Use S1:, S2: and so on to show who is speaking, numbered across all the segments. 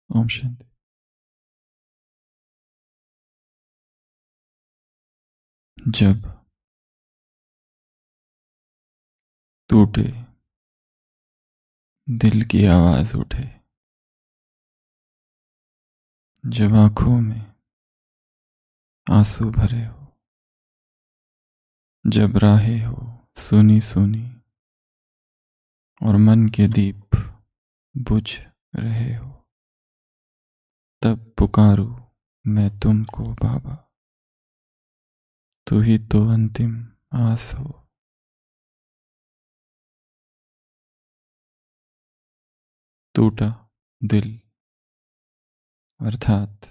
S1: ओम शांति। जब टूटे दिल की आवाज उठे, जब आंखों में आंसू भरे हो, जब राहें हो सुनी सुनी और मन के दीप बुझ रहे हो, तब पुकारूं मैं तुमको बाबा, तू ही तो अंतिम आस हो। टूटा दिल अर्थात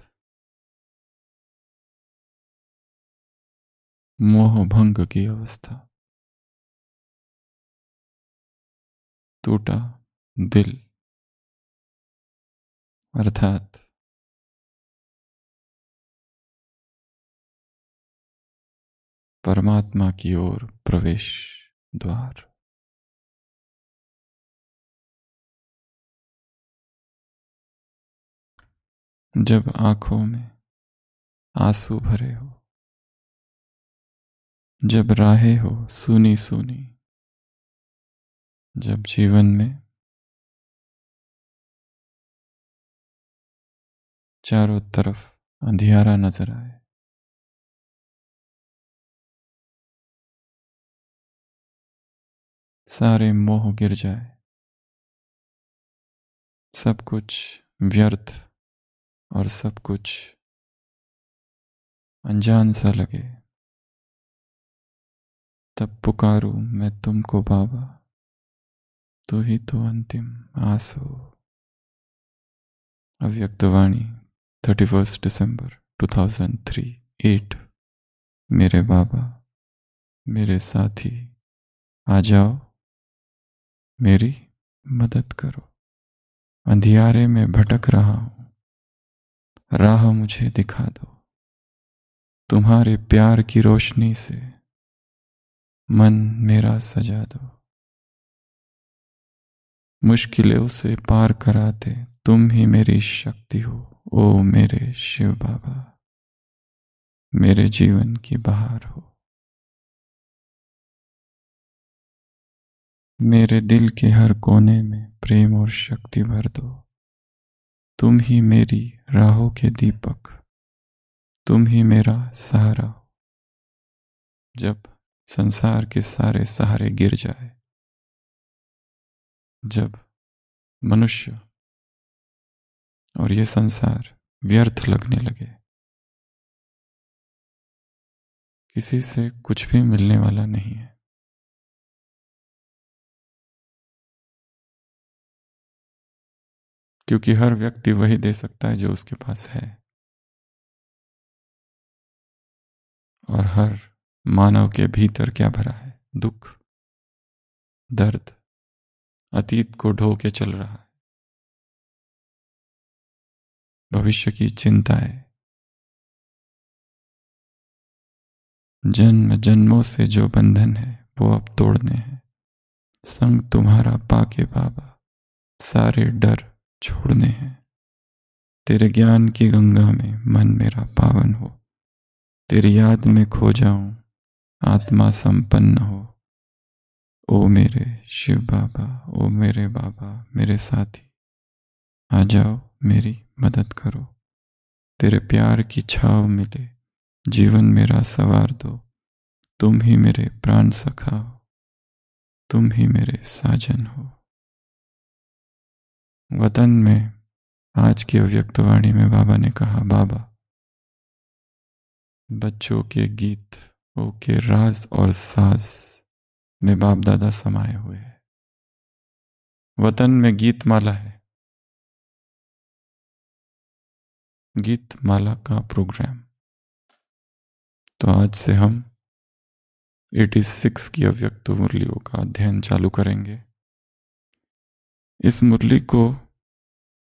S1: मोह भंग की अवस्था। टूटा दिल अर्थात परमात्मा की ओर प्रवेश द्वार। जब आंखों में आंसू भरे हो, जब राहें हो सुनी सुनी, जब जीवन में चारों तरफ अंधियारा नजर आए, सारे मोह गिर जाए, सब कुछ व्यर्थ और सब कुछ अनजान सा लगे, तब पुकारूं मैं तुमको बाबा, तू ही तो अंतिम आस हो। अव्यक्तवाणी 31 दिसंबर 2003 8। मेरे बाबा, मेरे साथी, आ जाओ, मेरी मदद करो। अंधियारे में भटक रहा हूं, राह मुझे दिखा दो। तुम्हारे प्यार की रोशनी से मन मेरा सजा दो। मुश्किलें उसे पार कराते तुम ही मेरी शक्ति हो। ओ मेरे शिव बाबा, मेरे जीवन की बहार हो। मेरे दिल के हर कोने में प्रेम और शक्ति भर दो। तुम ही मेरी राहों के दीपक, तुम ही मेरा सहारा हो। जब संसार के सारे सहारे गिर जाए, जब मनुष्य और ये संसार व्यर्थ लगने लगे, किसी से कुछ भी मिलने वाला नहीं है, क्योंकि हर व्यक्ति वही दे सकता है जो उसके पास है। और हर मानव के भीतर क्या भरा है? दुख, दर्द, अतीत को ढो के चल रहा है, भविष्य की चिंताएं, जन्म जन्मों से जो बंधन है वो अब तोड़ने हैं। संग तुम्हारा पाके बाबा, सारे डर छोड़ने हैं। तेरे ज्ञान की गंगा में मन मेरा पावन हो। तेरी याद में खो जाऊं, आत्मा संपन्न हो। ओ मेरे शिव बाबा, ओ मेरे बाबा, मेरे साथी, आ जाओ, मेरी मदद करो। तेरे प्यार की छाव मिले, जीवन मेरा सवार दो। तुम ही मेरे प्राण सखा हो, तुम ही मेरे साजन हो। वतन में आज की अव्यक्तवाणी में बाबा ने कहा, बाबा, बच्चों के गीत के राज और साज में बाप दादा समाये हुए हैं। वतन में गीत माला है, गीत माला का प्रोग्राम। तो आज से हम 86 की अव्यक्त मुरलियों का अध्ययन चालू करेंगे। इस मुरली को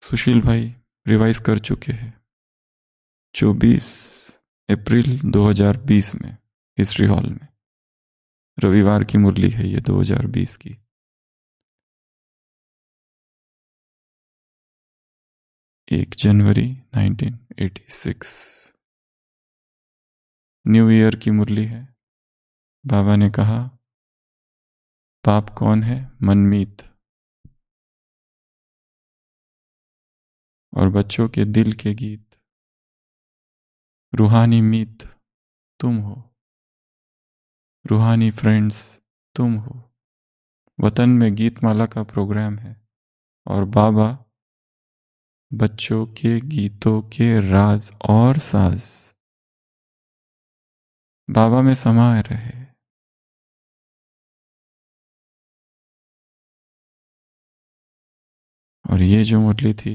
S1: सुशील भाई रिवाइज कर चुके हैं 24 अप्रैल 2020 में हिस्ट्री हॉल में। रविवार की मुरली है ये 2020 की। 1 जनवरी 1986। न्यू ईयर की मुरली है। बाबा ने कहा, बाप कौन है? मनमीत। और बच्चों के दिल के गीत, रूहानी मीत तुम हो, रूहानी फ्रेंड्स तुम हो। वतन में गीतमाला का प्रोग्राम है और बाबा बच्चों के गीतों के राज और साज बाबा में समाये रहे। और ये जो मुरली थी,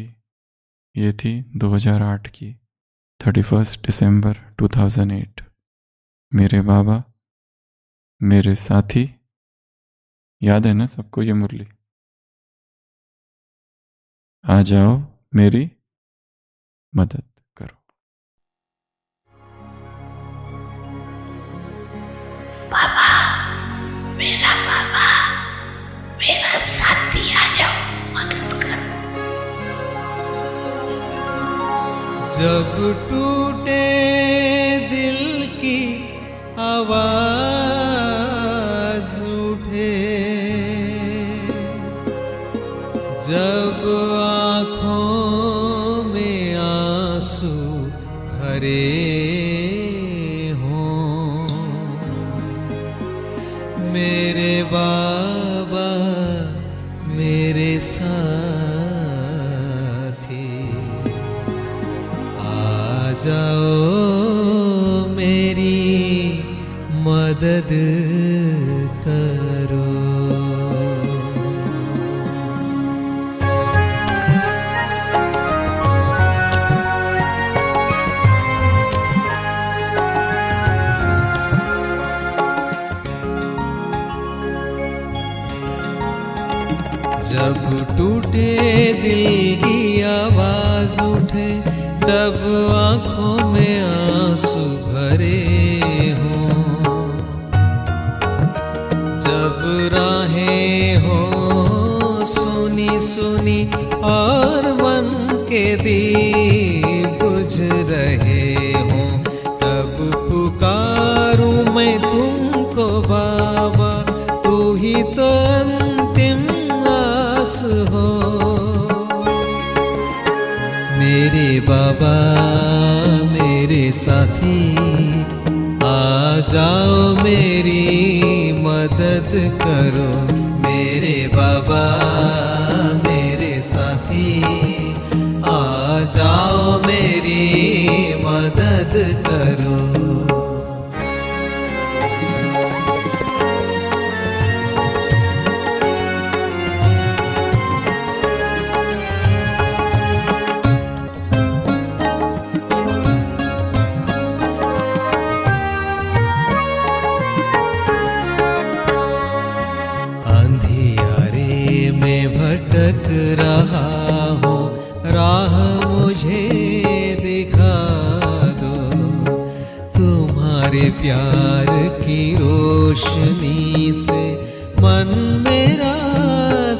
S1: ये थी 2008 की, 31 दिसंबर 2008। मेरे बाबा, मेरे साथी। याद है ना सबको ये मुरली? आ जाओ मेरी मदद करो।
S2: बाबा, मेरा बाबा, मेरा साथी, आ जाओ मदद करो।
S3: जब टूटे दिल की आवाज उठे, जब आँखों में आंसू भरे हों, मेरे बाबा मेरे साथी, आ जाओ मेरी मदद करो। जब टूटे दिल की आवाज उठे, जब आँखों में आंसू भरे हों, जब राहें हो सुनी सुनी और मन के दीप बुझ रहे हों, तब पुकारूं मैं तुमको बाबा, तू ही तो अंतिम आस हो। मेरे बाबा मेरे साथी, आ जाओ मेरी मदद करो। मेरे बाबा मेरे साथी, आ जाओ मेरी मदद करो। भटक रहा हूँ, राह मुझे दिखा दो, तुम्हारे प्यार की रोशनी से मन मेरा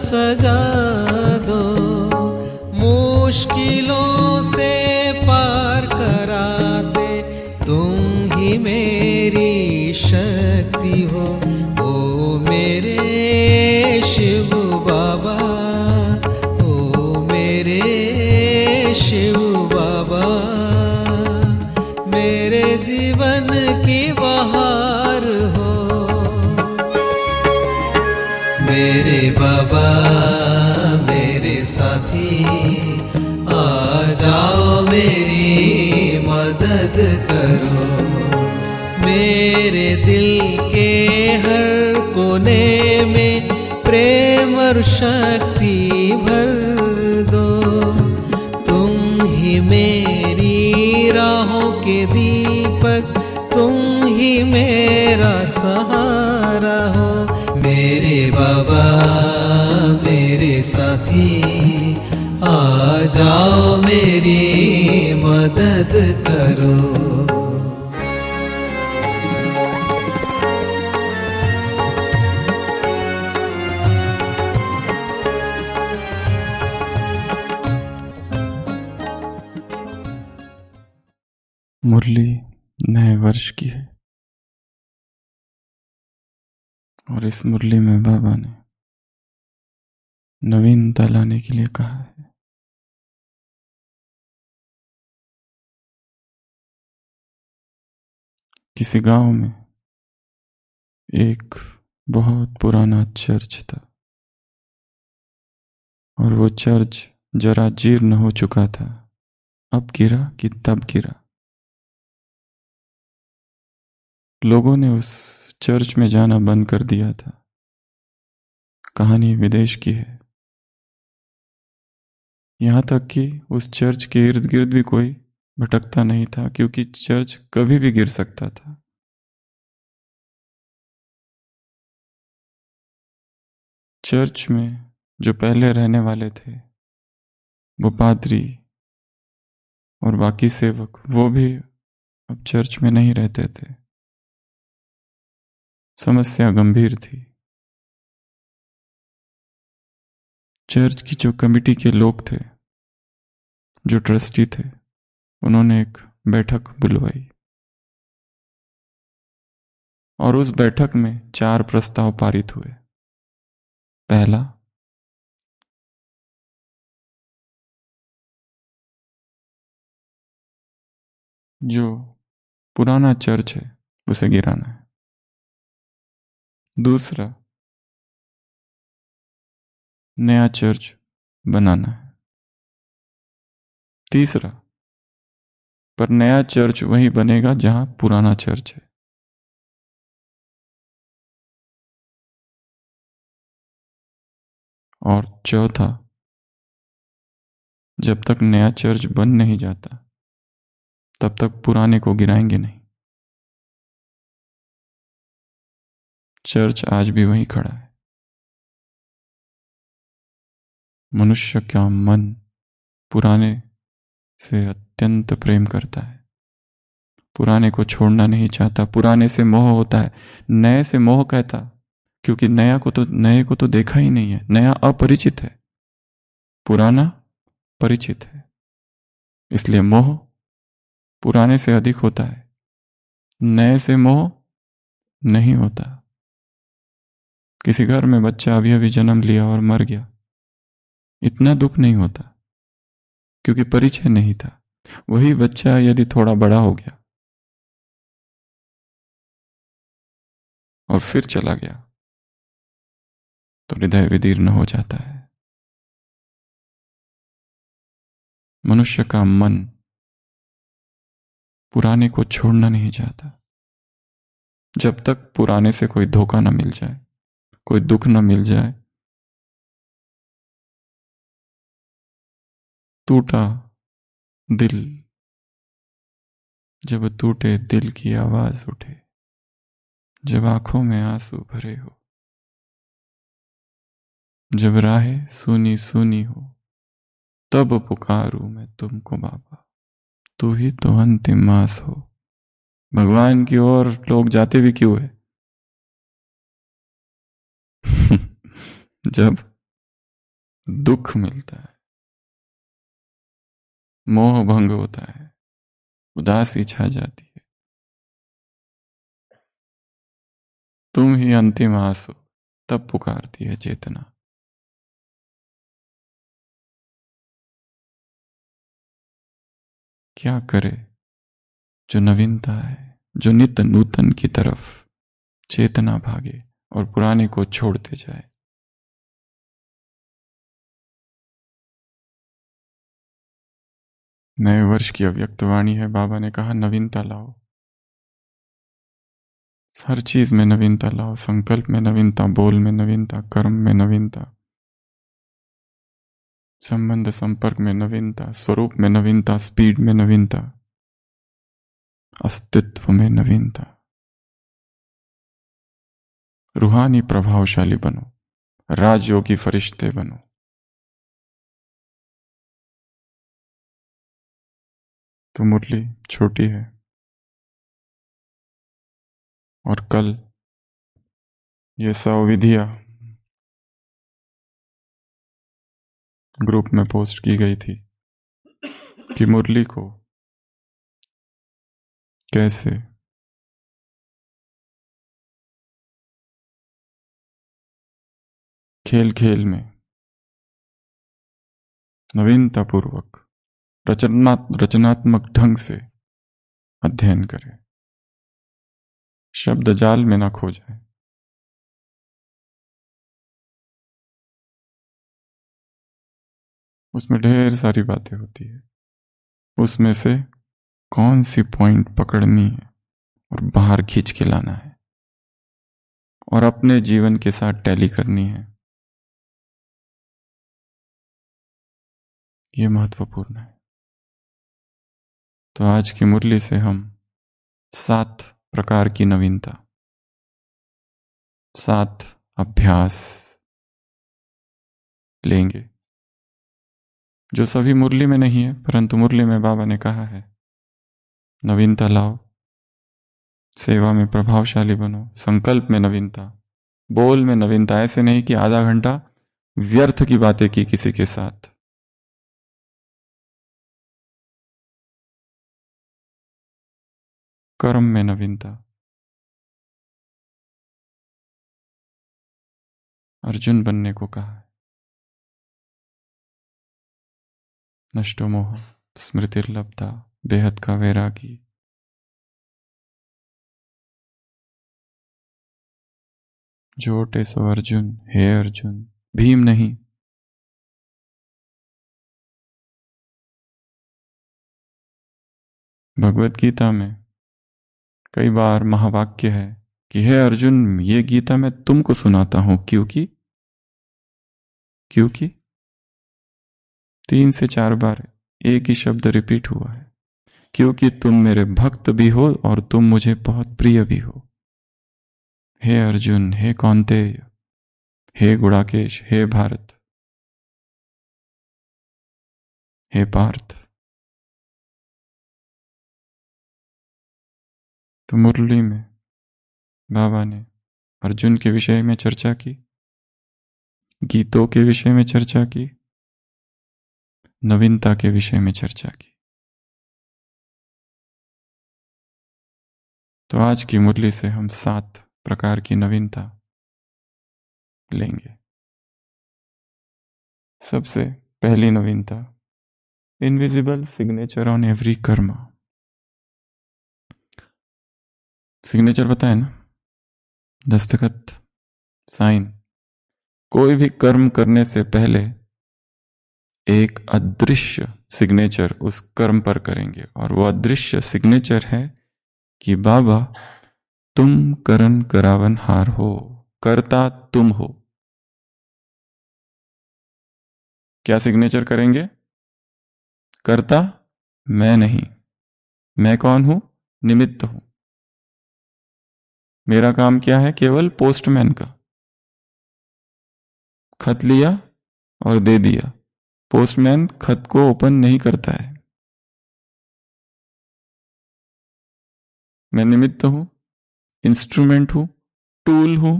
S3: सजा दो। मुश्किलों से पार करा दे, तुम ही मेरी शक्ति हो। ओ मेरे शिव बाबा, ओ मेरे शिव बाबा, मेरे जीवन की बहार हो। मेरे बाबा मेरे साथी, आ जाओ मेरी मदद करो। मेरे दिल के हर कोने में प्रेम और शक्ति भर दो। तुम ही मेरी राहों के दीपक, तुम ही मेरा सहारा हो। मेरे बाबा मेरे साथी, आ जाओ मेरी मदद करो।
S1: मुरली नए वर्ष की है और इस मुरली में बाबा ने नवीनता लाने के लिए कहा है। किसी गांव में एक बहुत पुराना चर्च था और वो चर्च जरा जीर्ण हो चुका था। अब गिरा कि तब गिरा। लोगों ने उस चर्च में जाना बंद कर दिया था। कहानी विदेश की है। यहां तक कि उस चर्च के इर्द गिर्द भी कोई भटकता नहीं था, क्योंकि चर्च कभी भी गिर सकता था। चर्च में जो पहले रहने वाले थे, वो पादरी और बाकी सेवक, वो भी अब चर्च में नहीं रहते थे। समस्या गंभीर थी। चर्च की जो कमिटी के लोग थे, जो ट्रस्टी थे, उन्होंने एक बैठक बुलवाई और उस बैठक में 4 प्रस्ताव पारित हुए। पहला, जो पुराना चर्च है उसे गिराना है। दूसरा, नया चर्च बनाना है। तीसरा, पर नया चर्च वहीं बनेगा जहां पुराना चर्च है। और चौथा, जब तक नया चर्च बन नहीं जाता तब तक पुराने को गिराएंगे नहीं। चर्च आज भी वहीं खड़ा है। मनुष्य का मन पुराने से अत्यंत प्रेम करता है, पुराने को छोड़ना नहीं चाहता। पुराने से मोह होता है, नए से मोह कहता, क्योंकि नए को तो देखा ही नहीं है। नया अपरिचित है, पुराना परिचित है, इसलिए मोह पुराने से अधिक होता है। नए से मोह नहीं होता। किसी घर में बच्चा अभी अभी जन्म लिया और मर गया, इतना दुख नहीं होता, क्योंकि परिचय नहीं था। वही बच्चा यदि थोड़ा बड़ा हो गया और फिर चला गया तो हृदय विदीर्ण हो जाता है। मनुष्य का मन पुराने को छोड़ना नहीं चाहता। जब तक पुराने से कोई धोखा न मिल जाए, कोई दुख न मिल जाए। टूटा दिल, जब टूटे दिल की आवाज उठे, जब आंखों में आंसू भरे हो, जब राहें सूनी सूनी हो, तब पुकारूं मैं तुमको बाबा, तू ही तो अंतिम आस हो। भगवान की ओर लोग जाते भी क्यों है? जब दुख मिलता है, मोह भंग होता है, उदासी छा जाती है, तुम ही अंतिम आस हो, तब पुकारती है चेतना। क्या करे जो नवीनता है, जो नित्य नूतन की तरफ चेतना भागे और पुराने को छोड़ते जाए। नए वर्ष की अव्यक्त वाणी है। बाबा ने कहा नवीनता लाओ, हर चीज में नवीनता लाओ। संकल्प में नवीनता, बोल में नवीनता, कर्म में नवीनता, संबंध संपर्क में नवीनता, स्वरूप में नवीनता, स्पीड में नवीनता, अस्तित्व में नवीनता। रूहानी प्रभावशाली बनो, राजयोगी फरिश्ते बनो। तो मुरली छोटी है और कल ये 100 विधियां ग्रुप में पोस्ट की गई थी कि मुरली को कैसे खेल खेल में नवीनतापूर्वक रचनात्मक ढंग से अध्ययन करें, शब्द जाल में ना खो जाए। उसमें ढेर सारी बातें होती है, उसमें से कौन सी पॉइंट पकड़नी है और बाहर खींच के लाना है और अपने जीवन के साथ टैली करनी है, ये महत्वपूर्ण है। तो आज की मुरली से हम 7 प्रकार की नवीनता, 7 अभ्यास लेंगे, जो सभी मुरली में नहीं है, परंतु मुरली में बाबा ने कहा है नवीनता लाओ, सेवा में प्रभावशाली बनो, संकल्प में नवीनता, बोल में नवीनता। ऐसे नहीं कि आधा घंटा व्यर्थ की बातें की किसी के साथ। कर्म में नवीनता। अर्जुन बनने को कहा है। नष्टो मोह स्मृतिर्लब्धा, बेहद का वैरागी। जोटे सो अर्जुन, हे अर्जुन, भीम नहीं। भगवत गीता में कई बार महावाक्य है कि हे अर्जुन, ये गीता मैं तुमको सुनाता हूं क्योंकि 3 से 4 बार एक ही शब्द रिपीट हुआ है, क्योंकि तुम मेरे भक्त भी हो और तुम मुझे बहुत प्रिय भी हो। हे अर्जुन, हे कौन्तेय, हे गुड़ाकेश, हे भारत, हे पार्थ। तो मुरली में बाबा ने अर्जुन के विषय में चर्चा की, गीतों के विषय में चर्चा की, नवीनता के विषय में चर्चा की। तो आज की मुरली से हम 7 प्रकार की नवीनता लेंगे। सबसे पहली नवीनता, invisible signature on every Karma. Signature पता है ना, दस्तखत, साइन। कोई भी कर्म करने से पहले एक अदृश्य सिग्नेचर उस कर्म पर करेंगे, और वो अदृश्य सिग्नेचर है कि बाबा तुम करन करावन हार हो, करता तुम हो। क्या सिग्नेचर करेंगे? करता मैं नहीं, मैं कौन हूं? निमित्त हूं। मेरा काम क्या है? केवल पोस्टमैन का। खत लिया और दे दिया। पोस्टमैन खत को ओपन नहीं करता है। मैं निमित्त हूं, इंस्ट्रूमेंट हूं, टूल हूं,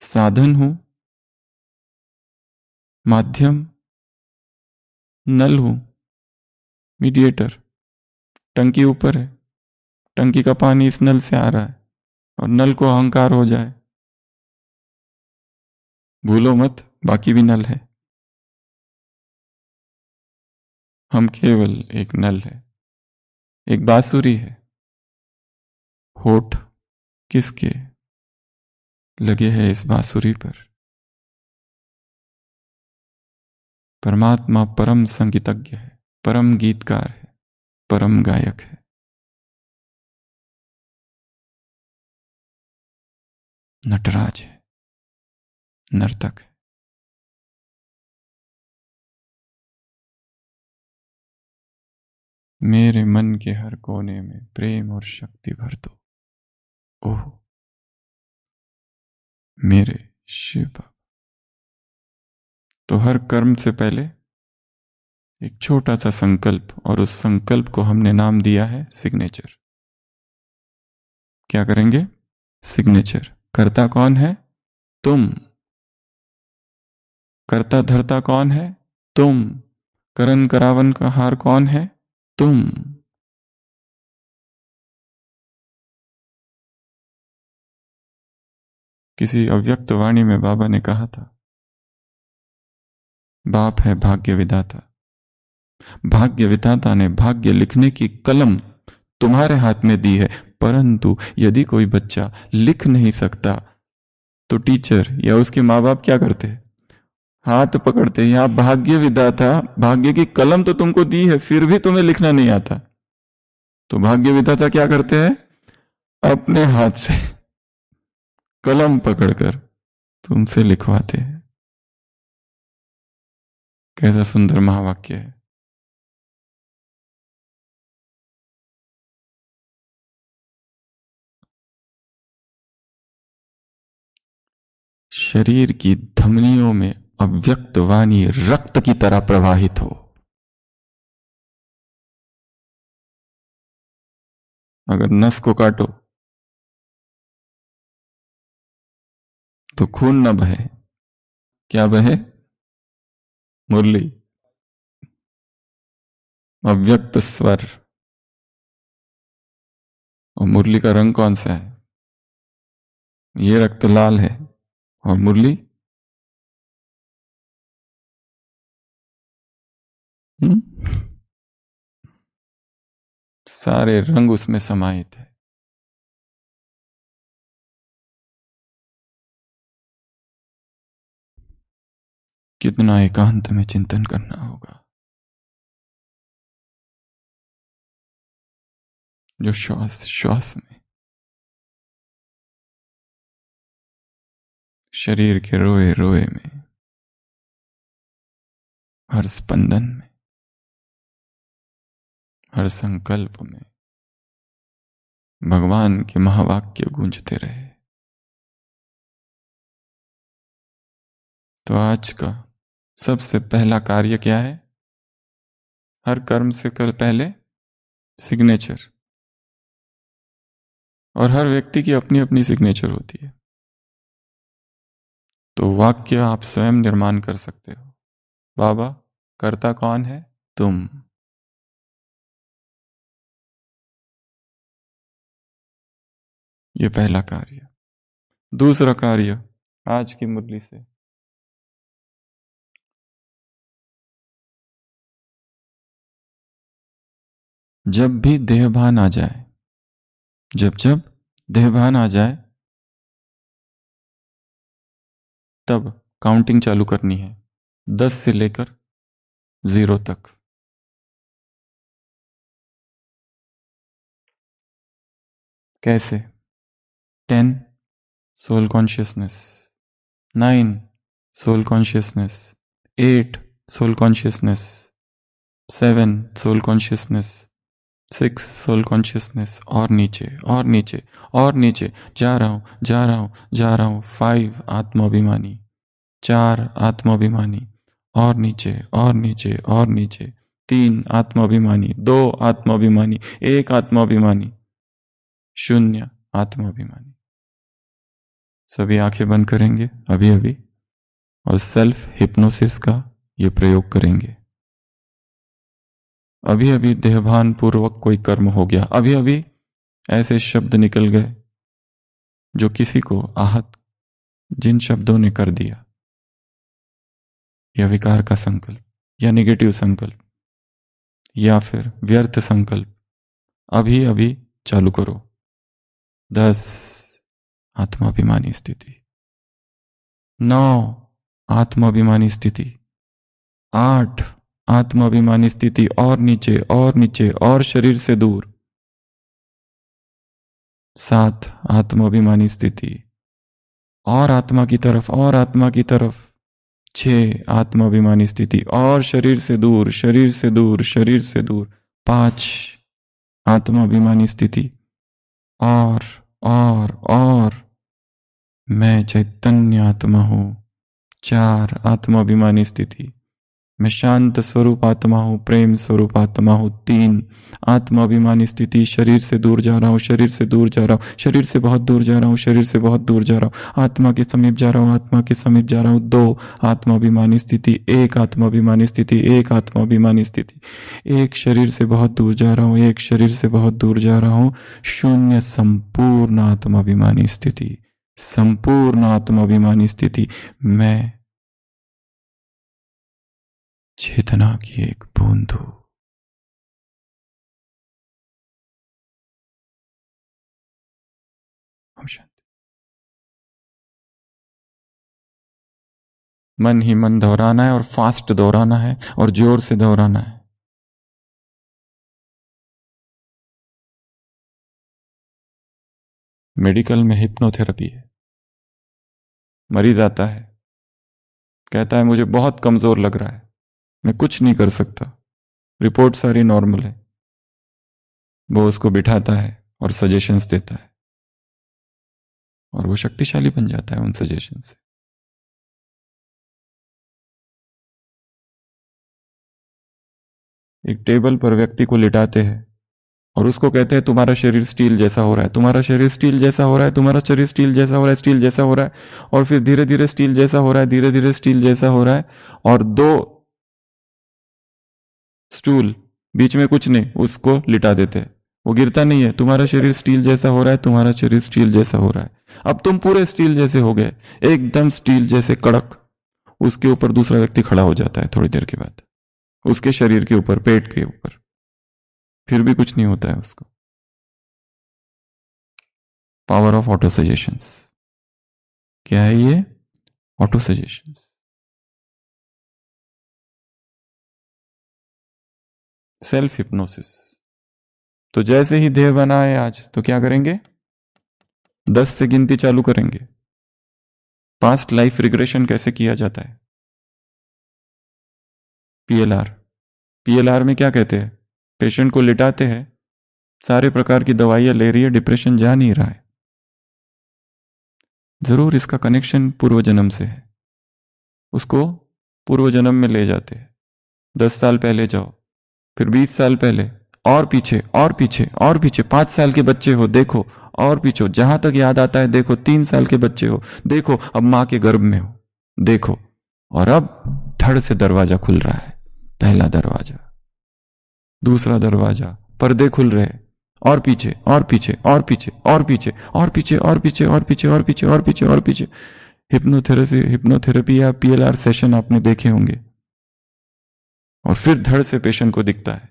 S1: साधन हूं, माध्यम, नल हूं, मीडिएटर। टंकी ऊपर है, टंकी का पानी इस नल से आ रहा है और नल को अहंकार हो जाए, भूलो मत बाकी भी नल है। हम केवल एक नल है। एक बांसुरी है, होठ किसके लगे हैं इस बांसुरी पर? परमात्मा परम संगीतज्ञ है, परम गीतकार है, परम गायक है। नटराज है, नर्तक है। मेरे मन के हर कोने में प्रेम और शक्ति भर दो, ओह मेरे शिव बाबा। तो हर कर्म से पहले एक छोटा सा संकल्प, और उस संकल्प को हमने नाम दिया है सिग्नेचर। क्या करेंगे? सिग्नेचर। करता कौन है? तुम। करता धरता कौन है? तुम। करन करावन का हार कौन है? तुम। किसी अव्यक्त वाणी में बाबा ने कहा था, बाप है भाग्य विधाता। भाग्य विधाता ने भाग्य लिखने की कलम तुम्हारे हाथ में दी है, परंतु यदि कोई बच्चा लिख नहीं सकता तो टीचर या उसके माँ बाप क्या करते हैं? हाथ पकड़ते, यहां भाग्य विधाता, भाग्य की कलम तो तुमको दी है, फिर भी तुम्हें लिखना नहीं आता, तो भाग्य विधाता क्या करते हैं? अपने हाथ से कलम पकड़कर तुमसे लिखवाते हैं। कैसा सुंदर महावाक्य है। शरीर की धमनियों में अव्यक्त वाणी रक्त की तरह प्रवाहित हो। अगर नस को काटो तो खून न बहे, क्या बहे? मुरली, अव्यक्त स्वर। और मुरली का रंग कौन सा है? ये रक्त लाल है और मुरली सारे रंग उसमें समाहित है। कितना एकांत में चिंतन करना होगा। जो श्वास श्वास में, शरीर के रोए रोए में, हर स्पंदन में, हर संकल्प में भगवान के महावाक्य गूंजते रहे। तो आज का सबसे पहला कार्य क्या है? हर कर्म से कल पहले सिग्नेचर, और हर व्यक्ति की अपनी अपनी सिग्नेचर होती है। तो वाक्य आप स्वयं निर्माण कर सकते हो। बाबा, कर्ता कौन है? तुम। ये पहला कार्य। दूसरा कार्य आज की मुरली से, जब भी देहभान आ जाए, जब जब देहभान आ जाए, तब काउंटिंग चालू करनी है 10 से लेकर 0 तक। कैसे? 10 soul consciousness, 9 soul consciousness, 8 soul consciousness, 7 soul consciousness, 6 soul consciousness, और नीचे और नीचे और नीचे जा रहा हूं, जा रहा हूं, जा रहा हूं। 5 आत्माभिमानी, 4 आत्माभिमानी, और नीचे और नीचे और नीचे। 3 आत्माभिमानी, 2 आत्माभिमानी, 1 आत्माभिमानी, 0 आत्माभिमानी। सभी आंखें बंद करेंगे अभी अभी और सेल्फ हिप्नोसिस का ये प्रयोग करेंगे। अभी अभी देहभान पूर्वक कोई कर्म हो गया, अभी अभी ऐसे शब्द निकल गए जो किसी को आहत जिन शब्दों ने कर दिया, या विकार का संकल्प, या नेगेटिव संकल्प, या फिर व्यर्थ संकल्प, अभी अभी चालू करो। 10 आत्माभिमानी स्थिति, 9 आत्माभिमानी स्थिति, 8 आत्माभिमानी स्थिति, और नीचे और नीचे और शरीर से दूर। 7 आत्माभिमानी स्थिति, और आत्मा की तरफ, और आत्मा की तरफ। 6 आत्माभिमानी स्थिति, और शरीर से दूर, शरीर से दूर, शरीर से दूर। 5 आत्माभिमानी स्थिति, और मैं चैतन्य आत्मा हूं। 4 आत्माभिमानी स्थिति, मैं शांत स्वरूप आत्मा हूं, प्रेम स्वरूप आत्मा हूं। 3 आत्माभिमानी स्थिति, शरीर से दूर जा रहा हूं, शरीर से दूर जा रहा हूं, शरीर से बहुत दूर जा रहा हूं, शरीर से बहुत दूर जा रहा हूं, आत्मा के समीप जा रहा हूं, आत्मा के समीप जा रहा हूं। 2 आत्माभिमानी स्थिति, 1 आत्माभिमानी स्थिति, 1 आत्माभिमानी स्थिति, 1 शरीर से बहुत दूर जा रहा हूं, 1 शरीर से बहुत दूर जा रहा हूं। 0 संपूर्ण आत्माभिमानी स्थिति, संपूर्ण आत्माभिमानी स्थिति, मैं चेतना की एक बूंद हूं। हम शांति। मन ही मन दोहराना है और फास्ट दोहराना है और जोर से दोहराना है। मेडिकल में हिप्नोथेरेपी है। मरीज आता है, कहता है मुझे बहुत कमजोर लग रहा है, मैं कुछ नहीं कर सकता, रिपोर्ट सारी नॉर्मल है। वो उसको बिठाता है और सजेशंस देता है और वो शक्तिशाली बन जाता है उन सजेशन से। एक टेबल पर व्यक्ति को लिटाते हैं और उसको कहते हैं तुम्हारा शरीर स्टील जैसा हो रहा है, तुम्हारा शरीर स्टील जैसा हो रहा है, तुम्हारा शरीर स्टील जैसा हो रहा है, स्टील जैसा हो रहा है। और फिर धीरे धीरे स्टील जैसा हो रहा है, धीरे धीरे स्टील जैसा हो रहा है। और 2 स्टूल बीच में कुछ नहीं, उसको लिटा देते हैं, वो गिरता नहीं है। तुम्हारा शरीर स्टील जैसा हो रहा है, तुम्हारा शरीर स्टील जैसा हो रहा है। अब तुम पूरे स्टील जैसे हो गए, एकदम स्टील जैसे कड़क। उसके ऊपर दूसरा व्यक्ति खड़ा हो जाता है थोड़ी देर के बाद, उसके शरीर के ऊपर, पेट के ऊपर, फिर भी कुछ नहीं होता है उसको। Power of auto suggestions. क्या है ये? Auto suggestions. Self hypnosis. तो जैसे ही देह बना है आज, तो क्या करेंगे? 10 से गिनती चालू करेंगे। पास्ट लाइफ रिग्रेशन कैसे किया जाता है? पीएलआर। पीएलआर में क्या कहते हैं? पेशेंट को लिटाते हैं, सारे प्रकार की दवाइयां ले रही है, डिप्रेशन जा नहीं रहा है। जरूर इसका कनेक्शन पूर्व जन्म से है, उसको पूर्व जन्म में ले जाते हैं। 10 साल पहले जाओ, फिर 20 साल पहले, और पीछे और पीछे और पीछे। 5 साल के बच्चे हो, देखो, और पीछे जहां तक याद आता है देखो। 3 साल के बच्चे हो, देखो, अब मां के गर्भ में हो, देखो। और अब धड़ से दरवाजा खुल रहा है। पहला दरवाजा, दूसरा दरवाजा, पर्दे खुल रहे, और पीछे और पीछे और पीछे और पीछे और पीछे और पीछे और पीछे और पीछे और पीछे और पीछे। हिप्नोथेरेपी या पीएलआर सेशन आपने देखे होंगे। और फिर धड़ से पेशेंट को दिखता है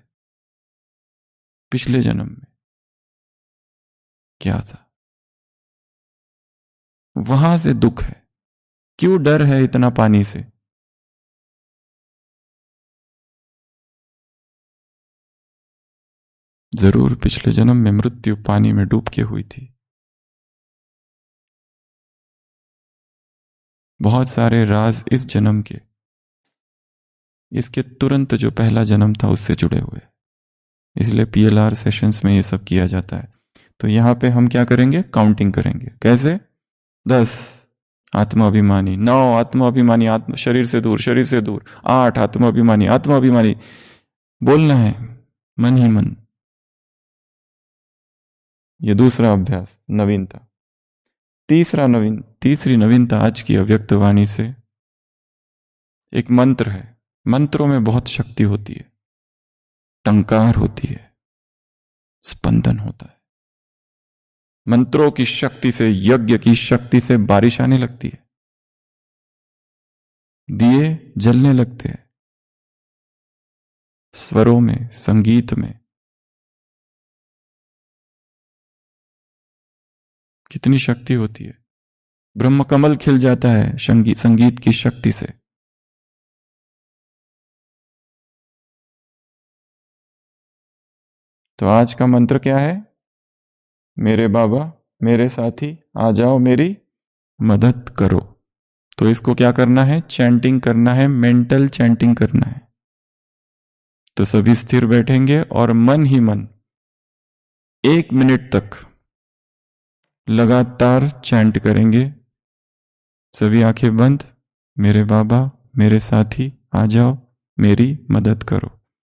S1: पिछले जन्म में क्या था। वहां से दुख है। क्यों डर है इतना पानी से? जरूर पिछले जन्म में मृत्यु पानी में डूब के हुई थी। बहुत सारे राज इस जन्म के, इसके तुरंत जो पहला जन्म था उससे जुड़े हुए, इसलिए पीएलआर सेशंस में ये सब किया जाता है। तो यहां पे हम क्या करेंगे? काउंटिंग करेंगे। कैसे? 10 आत्माभिमानी, 9 आत्माभिमानी, शरीर से दूर, शरीर से दूर, 8 आत्माभिमानी, आत्माभिमानी। बोलना है मन ही मन। ये दूसरा अभ्यास, नवीनता। तीसरी नवीनता आज की अव्यक्त वाणी से एक मंत्र है। मंत्रों में बहुत शक्ति होती है, टंकार होती है, स्पंदन होता है। मंत्रों की शक्ति से, यज्ञ की शक्ति से बारिश आने लगती है, दिए जलने लगते हैं। स्वरों में, संगीत में कितनी शक्ति होती है। ब्रह्म कमल खिल जाता है संगीत की शक्ति से। तो आज का मंत्र क्या है? मेरे बाबा, मेरे साथी, आ जाओ, मेरी मदद करो। तो इसको क्या करना है? चैंटिंग करना है, मेंटल चैंटिंग करना है। तो सभी स्थिर बैठेंगे और मन ही मन 1 मिनट तक लगातार चैंट करेंगे। सभी आंखें बंद। मेरे बाबा, मेरे साथी, आ जाओ, मेरी मदद करो।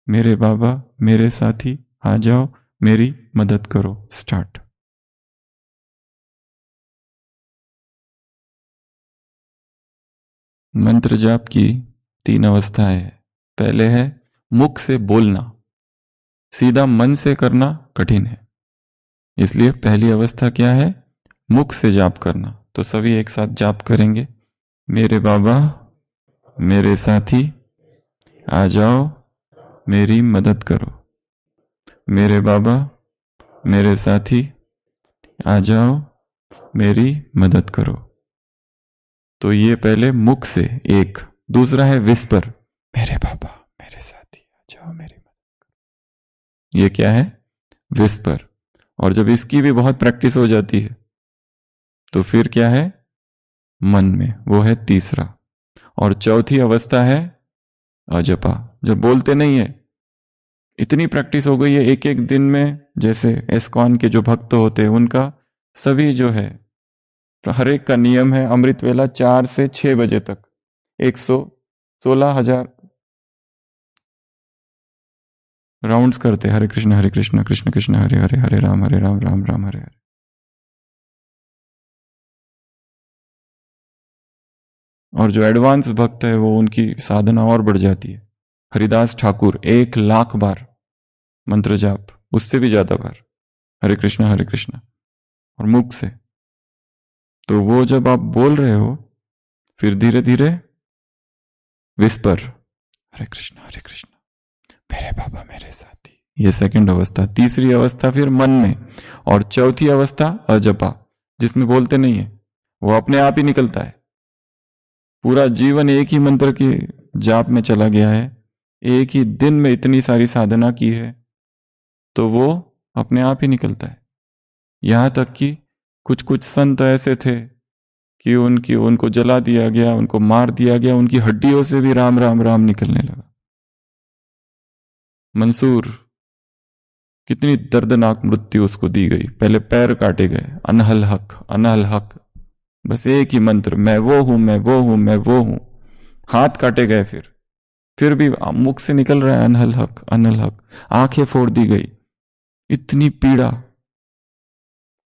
S1: मेरे बाबा, मेरे साथी, आ जाओ, मेरी मदद करो। स्टार्ट। मंत्र जाप की 3 अवस्थाएं हैं। पहले है मुख से बोलना, सीधा मन से करना कठिन है, इसलिए पहली अवस्था क्या है? मुख से जाप करना। तो सभी एक साथ जाप करेंगे। मेरे बाबा, मेरे साथी, आ जाओ, मेरी मदद करो। मेरे बाबा, मेरे साथी, आ जाओ, मेरी मदद करो। तो ये पहले मुख से एक। दूसरा है विस्पर, मेरे बाबा, मेरे साथी, आ जाओ, मेरी मदद करो। ये क्या है? विस्पर। और जब इसकी भी बहुत प्रैक्टिस हो जाती है तो फिर क्या है? मन में, वो है तीसरा। और चौथी अवस्था है अजपा, जब बोलते नहीं है। इतनी प्रैक्टिस हो गई है एक एक दिन में, जैसे एस्कॉन के जो भक्त होते हैं उनका सभी जो है, हर एक का नियम है अमृत वेला 4 से 6 बजे तक 116,000 राउंड्स करते। हरे कृष्ण कृष्ण कृष्ण हरे हरे, हरे राम राम राम हरे हरे। और जो एडवांस भक्त है वो उनकी साधना और बढ़ जाती है। हरिदास ठाकुर 1,00,000 बार मंत्र जाप, उससे भी ज्यादा बार हरे कृष्ण, और मुख से। तो वो जब आप बोल रहे हो फिर धीरे धीरे विस्पर, हरे कृष्ण मेरे बाबा, मेरे साथी। ये सेकंड अवस्था। तीसरी अवस्था फिर मन में। और चौथी अवस्था अजपा, जिसमें बोलते नहीं है, वो अपने आप ही निकलता है। पूरा जीवन एक ही मंत्र के जाप में चला गया है, एक ही दिन में इतनी सारी साधना की है, तो वो अपने आप ही निकलता है। यहां तक कि कुछ कुछ संत ऐसे थे कि उनको जला दिया गया, उनको मार दिया गया, उनकी हड्डियों से भी राम राम राम निकलने लगा। मंसूर, कितनी दर्दनाक मृत्यु उसको दी गई। पहले पैर काटे गए, अनहल हक, बस एक ही मंत्र, मैं वो हूं, मैं वो हूं, मैं वो हूं। हाथ काटे गए, फिर भी मुख से निकल रहा है अनहल हक। आंखें फोड़ दी गई। इतनी पीड़ा।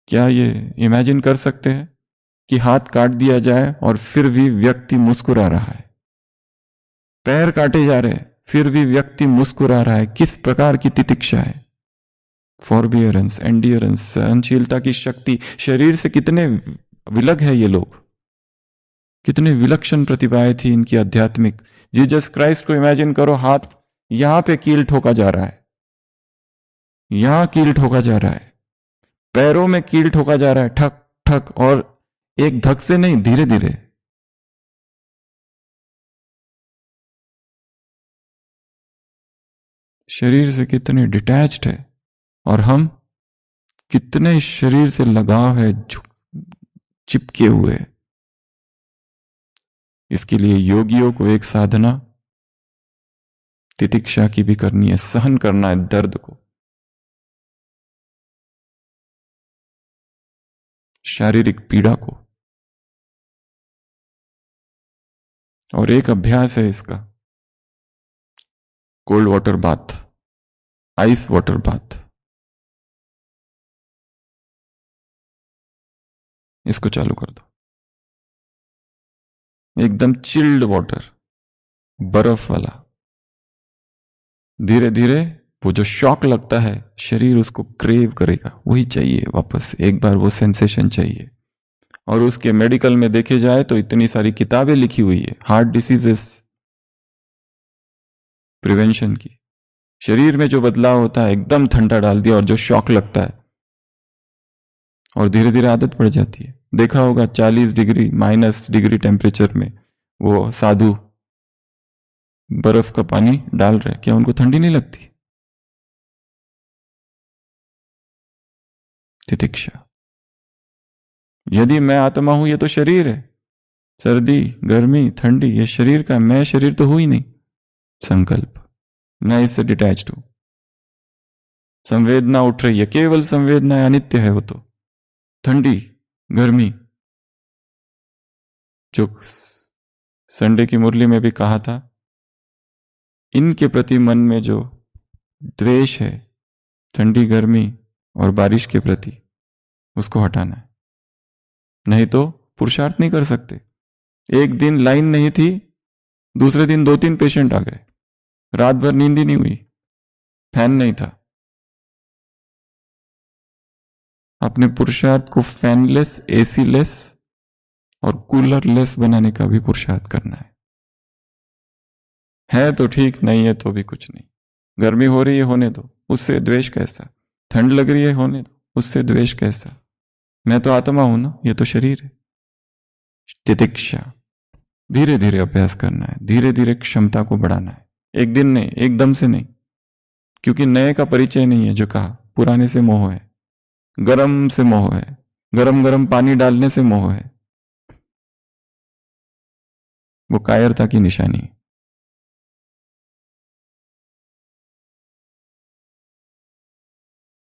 S1: क्या ये इमेजिन कर सकते हैं कि हाथ काट दिया जाए और फिर भी व्यक्ति मुस्कुरा रहा है? पैर काटे जा रहे हैं फिर भी व्यक्ति मुस्कुरा रहा है। किस प्रकार की तितिक्षा है! फॉरबियरेंस, एंडियरेंस, सहनशीलता की शक्ति। शरीर से कितने विलग है ये लोग, कितने विलक्षण प्रतिभाएं थी इनकी आध्यात्मिक। जीसस क्राइस्ट को इमेजिन करो, हाथ यहां पे कील ठोका जा रहा है, यहां कील ठोका जा रहा है, पैरों में कील ठोका जा रहा है, ठक ठक, और एक धक से नहीं, धीरे धीरे। शरीर से कितने डिटैच्ड है, और हम कितने शरीर से लगाव है, चिपके हुए। इसके लिए योगियों को एक साधना तितिक्षा की भी करनी है, सहन करना है दर्द को, शारीरिक पीड़ा को। और एक अभ्यास है इसका, cold water bath, ice water bath. इसको चालू कर दो। एकदम चिल्ड वाटर, बर्फ वाला। धीरे धीरे वो जो शॉक लगता है, शरीर उसको क्रेव करेगा, वही चाहिए वापस, एक बार वो सेंसेशन चाहिए। और उसके मेडिकल में देखे जाए तो इतनी सारी किताबें लिखी हुई है हार्ट डिसीजेस प्रिवेंशन की। शरीर में जो बदलाव होता है, एकदम ठंडा डाल दिया और जो शॉक लगता है, और धीरे धीरे आदत पड़ जाती है। देखा होगा 40 डिग्री -डिग्री टेम्परेचर में वो साधु बर्फ का पानी डाल रहे, क्या उनको ठंडी नहीं लगती? तितिक्षा। यदि मैं आत्मा हूं, ये तो शरीर है, सर्दी गर्मी ठंडी ये शरीर का, मैं शरीर तो हूं ही नहीं। संकल्प, मैं इससे डिटैच्ड हूं। संवेदना उठ रही है, केवल संवेदना अनित्य है, वो तो ठंडी गर्मी। जो संडे की मुरली में भी कहा था, इनके प्रति मन में जो द्वेष है, ठंडी गर्मी और बारिश के प्रति, उसको हटाना है। नहीं तो पुरुषार्थ नहीं कर सकते। एक दिन लाइन नहीं थी, दूसरे दिन 2-3 पेशेंट आ गए, रात भर नींद ही नहीं हुई, फैन नहीं था। अपने पुरुषार्थ को फैनलेस, एसी लेस और कूलरलेस बनाने का भी पुरुषार्थ करना है तो ठीक, नहीं है तो भी कुछ नहीं। गर्मी हो रही है, होने दो, उससे द्वेष कैसा। ठंड लग रही है, होने दो, उससे द्वेष कैसा। मैं तो आत्मा हूं ना, ये तो शरीर है। तितिक्षा, धीरे धीरे अभ्यास करना है, धीरे धीरे क्षमता को बढ़ाना है, एक दिन नहीं, एकदम से नहीं। क्योंकि नए का परिचय नहीं है, जो कहा, पुराने से मोह है, गरम से मोह है, गरम गरम पानी डालने से मोह है, वो कायरता की निशानी है।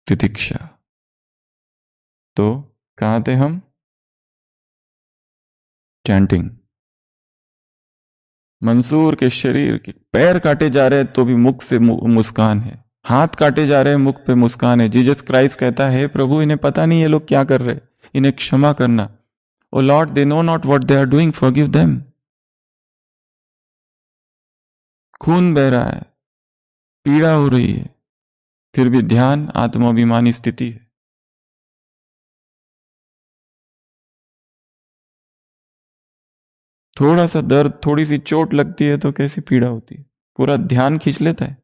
S1: तितिक्षा। तो कहां थे हम? चैंटिंग। मंसूर के शरीर के पैर काटे जा रहे तो भी मुख से मुस्कान है, हाथ काटे जा रहे हैं, मुख पे मुस्कान है। जीसस क्राइस्ट कहता है, प्रभु इन्हें पता नहीं ये लोग क्या कर रहे, इन्हें क्षमा करना। Oh lord, they know not what they are doing, forgive them. खून बह रहा है, पीड़ा हो रही है, फिर भी ध्यान आत्माभिमानी स्थिति है। थोड़ा सा दर्द, थोड़ी सी चोट लगती है तो कैसी पीड़ा होती है, पूरा ध्यान खींच लेता है।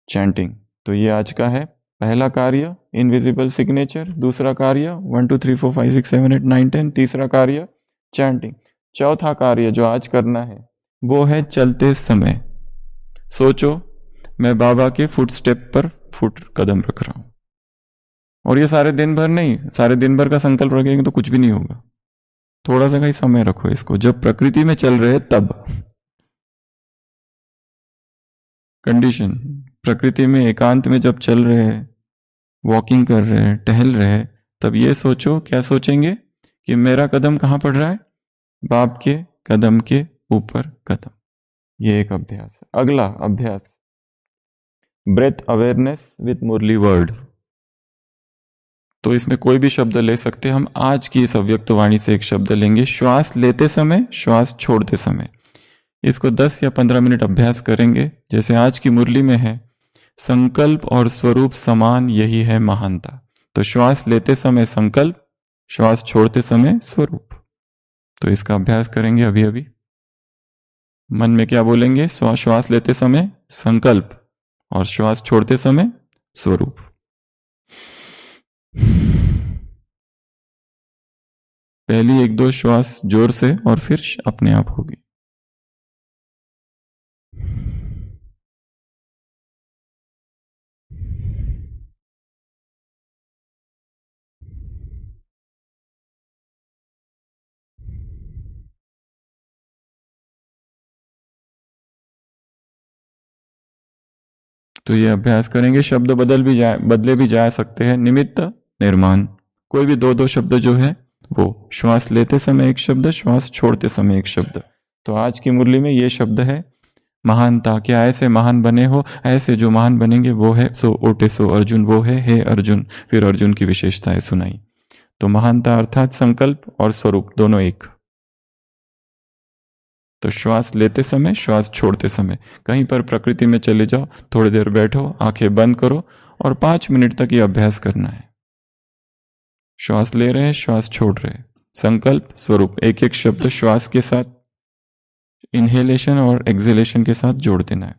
S1: चैंटिंग। तो ये आज का है पहला कार्य, इनविजिबल सिग्नेचर। दूसरा कार्य 1 2 3 4 5 6 7 8 9 10। तीसरा कार्य चैंटिंग। चौथा कार्य जो आज करना है वो है चलते समय सोचो मैं बाबा के फुटस्टेप पर फुट कदम रख रहा हूं। और ये सारे दिन भर नहीं, सारे दिन भर का संकल्प रखेंगे तो कुछ भी नहीं होगा। थोड़ा सा ही समय रखो इसको, जब प्रकृति में चल रहे तब। कंडीशन, प्रकृति में एकांत में जब चल रहे हैं, वॉकिंग कर रहे हैं, टहल रहे हैं, तब ये सोचो, क्या सोचेंगे कि मेरा कदम कहां पड़ रहा है? बाप के कदम के ऊपर कदम। ये एक अभ्यास है। अगला अभ्यास, breath awareness with Murli word. तो इसमें कोई भी शब्द ले सकते हैं हम। आज की इस अव्यक्त वाणी से एक शब्द लेंगे, श्वास लेते समय, श्वास छोड़ते समय। इसको 10 या 15 मिनट अभ्यास करेंगे। जैसे आज की मुरली में है, संकल्प और स्वरूप समान, यही है महानता। तो श्वास लेते समय संकल्प, श्वास छोड़ते समय स्वरूप। तो इसका अभ्यास करेंगे अभी अभी। मन में क्या बोलेंगे? श्वास लेते समय संकल्प और श्वास छोड़ते समय स्वरूप। पहली 1-2 श्वास जोर से और फिर अपने आप होगी। तो ये अभ्यास करेंगे। शब्द बदले भी जा सकते हैं। निमित्त, निर्माण, कोई भी 2-2 शब्द जो है वो, श्वास लेते समय एक शब्द, श्वास छोड़ते समय एक शब्द। तो आज की मुरली में ये शब्द है महानता। क्या ऐसे महान बने हो? ऐसे जो महान बनेंगे वो है सो ओटे सो अर्जुन, वो है हे अर्जुन। फिर अर्जुन की विशेषताएं सुनाई। तो महानता अर्थात संकल्प और स्वरूप दोनों एक। तो श्वास लेते समय, श्वास छोड़ते समय कहीं पर प्रकृति में चले जाओ, थोड़ी देर बैठो, आंखें बंद करो और 5 मिनट तक ये अभ्यास करना है। श्वास ले रहे हैं, श्वास छोड़ रहे हैं, संकल्प, स्वरूप, एक एक शब्द श्वास के साथ, इनहेलेशन और एक्सहेलेशन के साथ जोड़ देना है।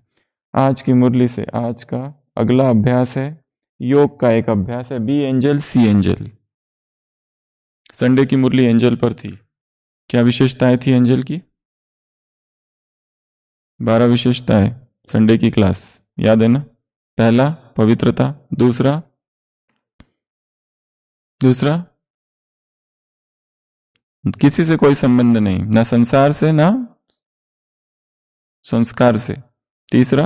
S1: आज की मुरली से आज का अगला अभ्यास है योग का एक अभ्यास है, बी एंजल सी एंजल। संडे की मुरली एंजल पर थी। क्या विशेषताएं थी एंजल की? 12 विशेषताएं संडे की क्लास, याद है ना? पहला पवित्रता, दूसरा किसी से कोई संबंध नहीं, ना संसार से ना संस्कार से। तीसरा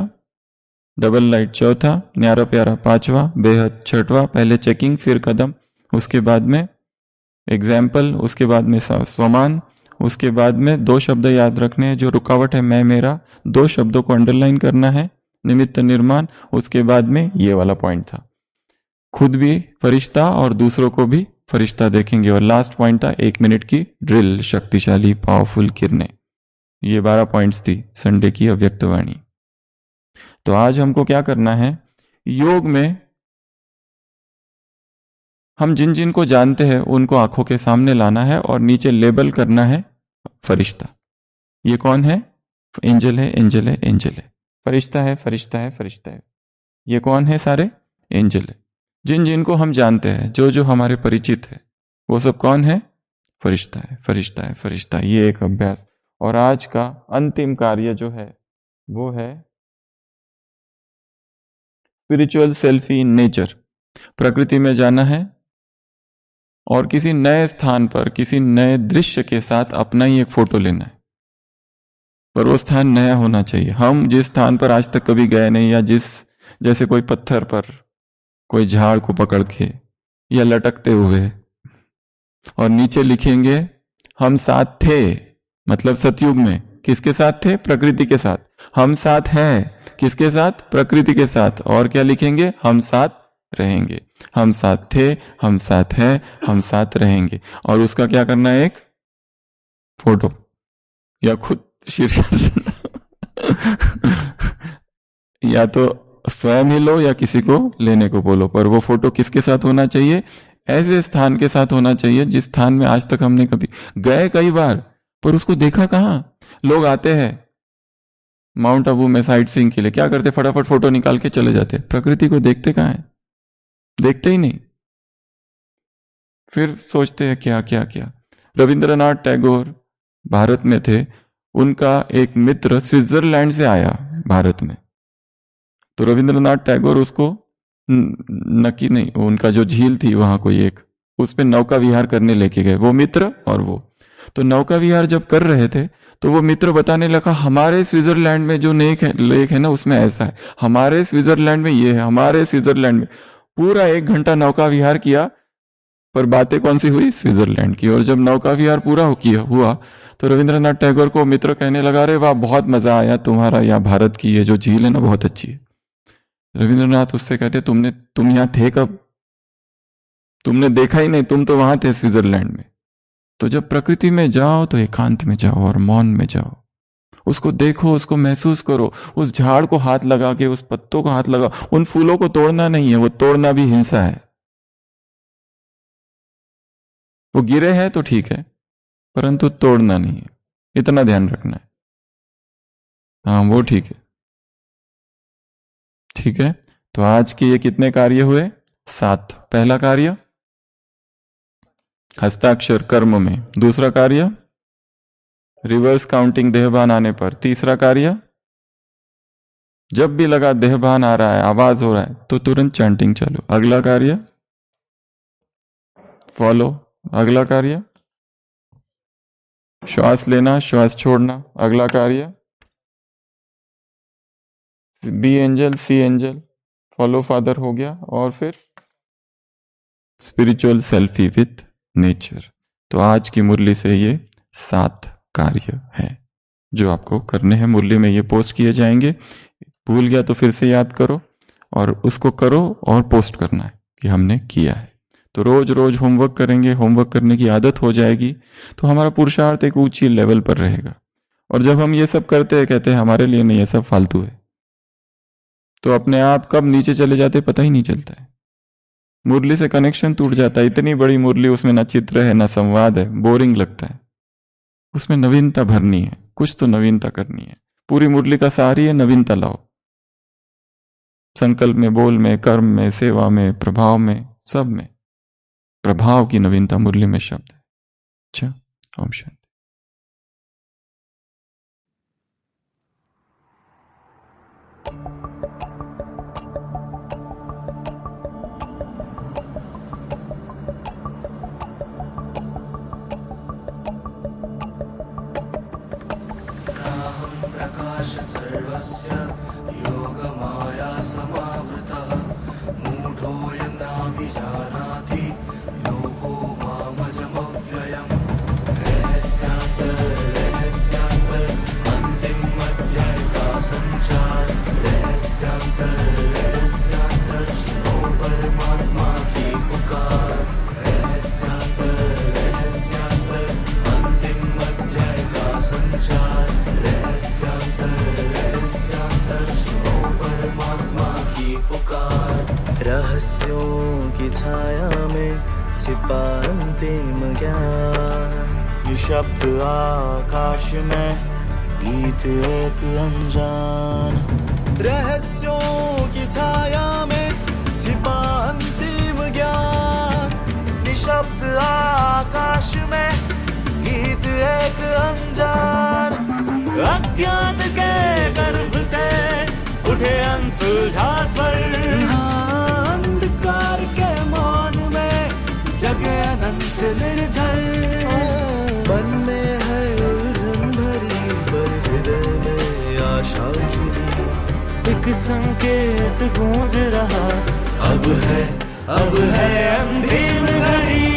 S1: डबल लाइट। चौथा न्यारा प्यारा। पांचवा बेहद। छठवा पहले चेकिंग फिर कदम, उसके बाद में एग्जाम्पल, उसके बाद में स्वमान, उसके बाद में 2 शब्द याद रखने हैं जो रुकावट है, मैं मेरा। 2 शब्दों को अंडरलाइन करना है, निमित्त निर्माण। उसके बाद में ये वाला पॉइंट था, खुद भी फरिश्ता और दूसरों को भी फरिश्ता देखेंगे। और लास्ट पॉइंट था 1 मिनट की ड्रिल, शक्तिशाली पावरफुल किरणें। ये 12 पॉइंट्स थी संडे की अव्यक्त वाणी। तो आज हमको क्या करना है? योग में हम जिन जिन को जानते हैं उनको आंखों के सामने लाना है और नीचे लेबल करना है फरिश्ता। ये कौन है? एंजल है, एंजल है, एंजल है। फरिश्ता है, फरिश्ता है, फरिश्ता है। ये कौन है? सारे एंजल है। जिन जिन को हम जानते हैं, जो जो हमारे परिचित है, वो सब कौन है? फरिश्ता है, फरिश्ता है, फरिश्ता है। ये एक अभ्यास। और आज का अंतिम कार्य जो है वो है स्पिरिचुअल सेल्फी इन नेचर। प्रकृति में जाना है और किसी नए स्थान पर किसी नए दृश्य के साथ अपना ही एक फोटो लेना है, पर वो स्थान नया होना चाहिए। हम जिस स्थान पर आज तक कभी गए नहीं, या जैसे कोई पत्थर पर कोई झाड़ को पकड़ के या लटकते हुए, और नीचे लिखेंगे हम साथ थे, मतलब सतयुग में किसके साथ थे? प्रकृति के साथ। हम साथ हैं किसके साथ? प्रकृति के साथ। और क्या लिखेंगे? हम साथ रहेंगे। हम साथ थे, हम साथ हैं, हम साथ रहेंगे। और उसका क्या करना है? एक फोटो या खुद शीर्षक या तो स्वयं ही लो या किसी को लेने को बोलो, पर वो फोटो किसके साथ होना चाहिए? ऐसे स्थान के साथ होना चाहिए जिस स्थान में आज तक हमने कभी गए कई बार, पर उसको देखा कहाँ। लोग आते हैं माउंट आबू में साइट सीइंग के लिए, क्या करते? फटाफट फोटो निकाल के चले जाते। प्रकृति को देखते कहाँ है? देखते ही नहीं। फिर सोचते हैं क्या क्या क्या। रविंद्रनाथ टैगोर भारत में थे, उनका एक मित्र स्विट्जरलैंड से आया भारत में, तो रविंद्रनाथ टैगोर उसको नकी नहीं, उनका जो झील थी वहां कोई एक, उस पे नौका विहार करने लेके गए, वो मित्र और वो। तो नौका विहार जब कर रहे थे तो वो मित्र बताने लगा, हमारे स्विट्जरलैंड में जो लेक है ना, उसमें ऐसा है, हमारे स्विट्जरलैंड में ये है, हमारे स्विट्जरलैंड में। पूरा 1 घंटा नौका विहार किया, पर बातें कौन सी हुई? स्विट्जरलैंड की। और जब नौका विहार पूरा हुआ तो रविंद्रनाथ टैगोर को मित्र कहने लगा, रे वाह, बहुत मजा आया तुम्हारा, यहाँ भारत की ये जो झील है ना बहुत अच्छी है। रविंद्रनाथ उससे कहते, तुम यहाँ थे कब? तुमने देखा ही नहीं, तुम तो वहां थे स्विट्जरलैंड में। तो जब प्रकृति में जाओ तो एकांत में जाओ और मौन में जाओ, उसको देखो, उसको महसूस करो। उस झाड़ को हाथ लगा के, उस पत्तों को हाथ लगा, उन फूलों को तोड़ना नहीं है, वो तोड़ना भी हिंसा है। वो गिरे हैं तो ठीक है, परंतु तोड़ना नहीं है, इतना ध्यान रखना है। हाँ, वो ठीक है, ठीक है। तो आज के ये कितने कार्य हुए? 7। पहला कार्य हस्ताक्षर कर्म में। दूसरा कार्य रिवर्स काउंटिंग देहभान आने पर। तीसरा कार्य जब भी लगा देहभान आ रहा है, आवाज हो रहा है, तो तुरंत चैंटिंग चालू। अगला कार्य फॉलो। अगला कार्य श्वास लेना, श्वास छोड़ना। अगला कार्य बी एंजल, सी एंजल, फॉलो फादर हो गया। और फिर स्पिरिचुअल सेल्फी विथ नेचर। तो आज की मुरली से ये 7 कार्य है जो आपको करने हैं। मुरली में ये पोस्ट किए जाएंगे। भूल गया तो फिर से याद करो और उसको करो और पोस्ट करना है कि हमने किया है। तो रोज रोज होमवर्क करेंगे, होमवर्क करने की आदत हो जाएगी तो हमारा पुरुषार्थ एक ऊंची लेवल पर रहेगा। और जब हम ये सब करते हैं, कहते हैं हमारे लिए नहीं, ये सब फालतू है, तो अपने आप कब नीचे चले जाते पता ही नहीं चलता है। मुरली से कनेक्शन टूट जाता है। इतनी बड़ी मुरली, उसमें ना चित्र है ना संवाद है, बोरिंग लगता है। उसमें नवीनता भरनी है, कुछ तो नवीनता करनी है। पूरी मुरली का सार ही है नवीनता लाओ। संकल्प में, बोल में, कर्म में, सेवा में, प्रभाव में, सब में प्रभाव की नवीनता मुरली में शब्द है। अच्छा, ओम शांति।
S3: सर्वस्य योगमाया समावृतः मूढोऽयं नाभिजानाति लोको मामजमव्ययम्। रहस्यान्तर अन्तिम का संचार। रहस्यांतर सुनो परमात्मा की पुकार। रहस्यांतर अंतिम का संचार। रहस्यांतर सुनो परमात्मा की पुकार। रहस्यों की छाया में छिपा अंतिम ज्ञान। निशब्द आकाश में गीत एक अनजान। रहस्यों की छाया में छिपा अंतिम ज्ञान। निशब्द आकाश में गीत एक अनजान। अज्ञात के गर्भ से उठे अनसुलझा स्वर। अंधकार के मौन में जगे अनंत निर्झर। मन में है उलझन भरी पर हृदय में आशा खिली। एक संकेत गूंज रहा, अब है अंतिम घड़ी।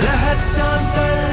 S3: रहस्यांतर